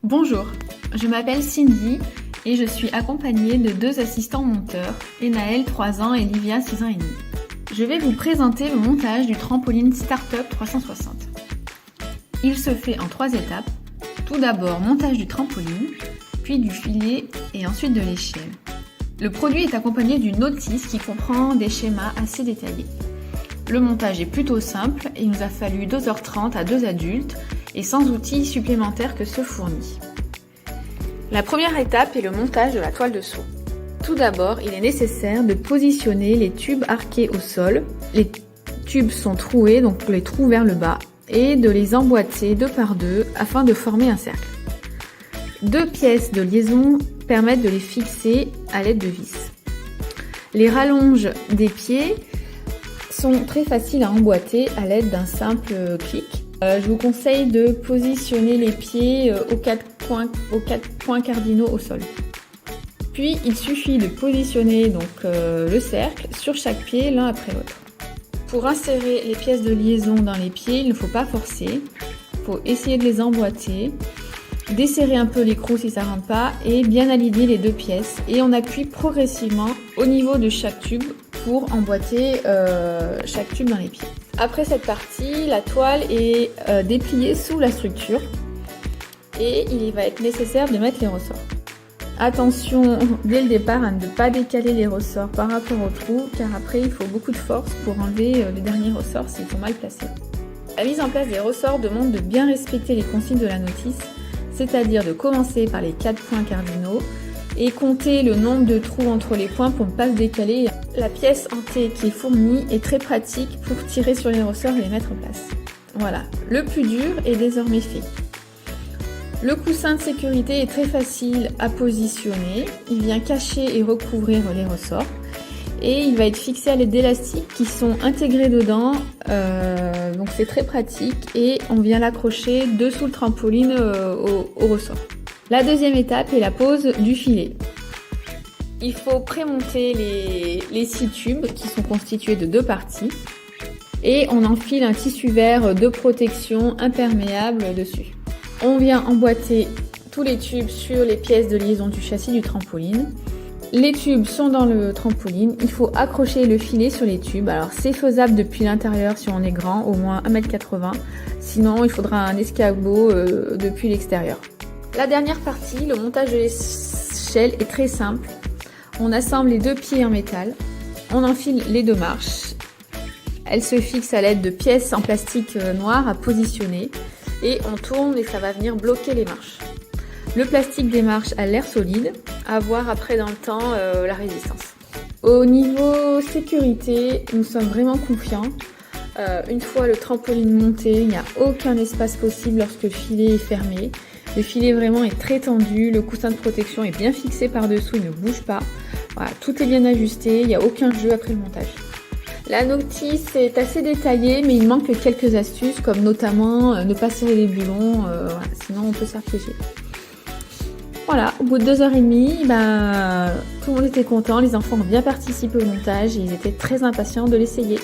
Bonjour, je m'appelle Cindy et je suis accompagnée de deux assistants monteurs, Enaël 3 ans et Livia 6 ans et demi. Je vais vous présenter le montage du trampoline Startup 360. Il se fait en 3 étapes. Tout d'abord, montage du trampoline, puis du filet et ensuite de l'échelle. Le produit est accompagné d'une notice qui comprend des schémas assez détaillés. Le montage est plutôt simple et il nous a fallu 2h30 à 2 adultes et sans outils supplémentaires que ceux fournis. La première étape est le montage de la toile de saut. Tout d'abord, il est nécessaire de positionner les tubes arqués au sol. Les tubes sont troués, donc les trous vers le bas, et de les emboîter 2 par 2 afin de former un cercle. 2 pièces de liaison permettent de les fixer à l'aide de vis. Les rallonges des pieds sont très faciles à emboîter à l'aide d'un simple clic. Je vous conseille de positionner les pieds aux 4 points cardinaux au sol. Puis il suffit de positionner le cercle sur chaque pied l'un après l'autre. Pour insérer les pièces de liaison dans les pieds, il ne faut pas forcer, il faut essayer de les emboîter, desserrer un peu l'écrou si ça ne rentre pas et bien aligner les 2 pièces. Et on appuie progressivement au niveau de chaque tube pour emboîter chaque tube dans les pieds. Après cette partie, la toile est dépliée sous la structure et il va être nécessaire de mettre les ressorts. Attention dès le départ à ne pas décaler les ressorts par rapport au trou car après il faut beaucoup de force pour enlever les derniers ressorts s'ils sont mal placés. La mise en place des ressorts demande de bien respecter les consignes de la notice, c'est-à-dire de commencer par les 4 points cardinaux et compter le nombre de trous entre les points pour ne pas se décaler. La pièce en T qui est fournie est très pratique pour tirer sur les ressorts et les mettre en place. Voilà, le plus dur est désormais fait. Le coussin de sécurité est très facile à positionner, il vient cacher et recouvrir les ressorts et il va être fixé à l'aide d'élastiques qui sont intégrés dedans, donc c'est très pratique et on vient l'accrocher dessous le trampoline au ressort. La deuxième étape est la pose du filet. Il faut prémonter les 6 tubes qui sont constitués de 2 parties et on enfile un tissu vert de protection imperméable dessus. On vient emboîter tous les tubes sur les pièces de liaison du châssis du trampoline. Les tubes sont dans le trampoline, il faut accrocher le filet sur les tubes. Alors c'est faisable depuis l'intérieur si on est grand, au moins 1m80, sinon il faudra un escabeau depuis l'extérieur. La dernière partie, le montage de l'échelle est très simple. On assemble les 2 pieds en métal, on enfile les 2 marches. Elles se fixent à l'aide de pièces en plastique noir à positionner et on tourne et ça va venir bloquer les marches. Le plastique des marches a l'air solide, à voir après dans le temps la résistance. Au niveau sécurité, nous sommes vraiment confiants. Une fois le trampoline monté, il n'y a aucun espace possible lorsque le filet est fermé. Le filet vraiment est très tendu, le coussin de protection est bien fixé par-dessous, il ne bouge pas. Voilà, tout est bien ajusté, il n'y a aucun jeu après le montage. La notice est assez détaillée, mais il manque quelques astuces, comme notamment ne pas serrer les boulons, sinon on peut se faire piéger. Voilà, au bout de 2h30, tout le monde était content, les enfants ont bien participé au montage et ils étaient très impatients de l'essayer.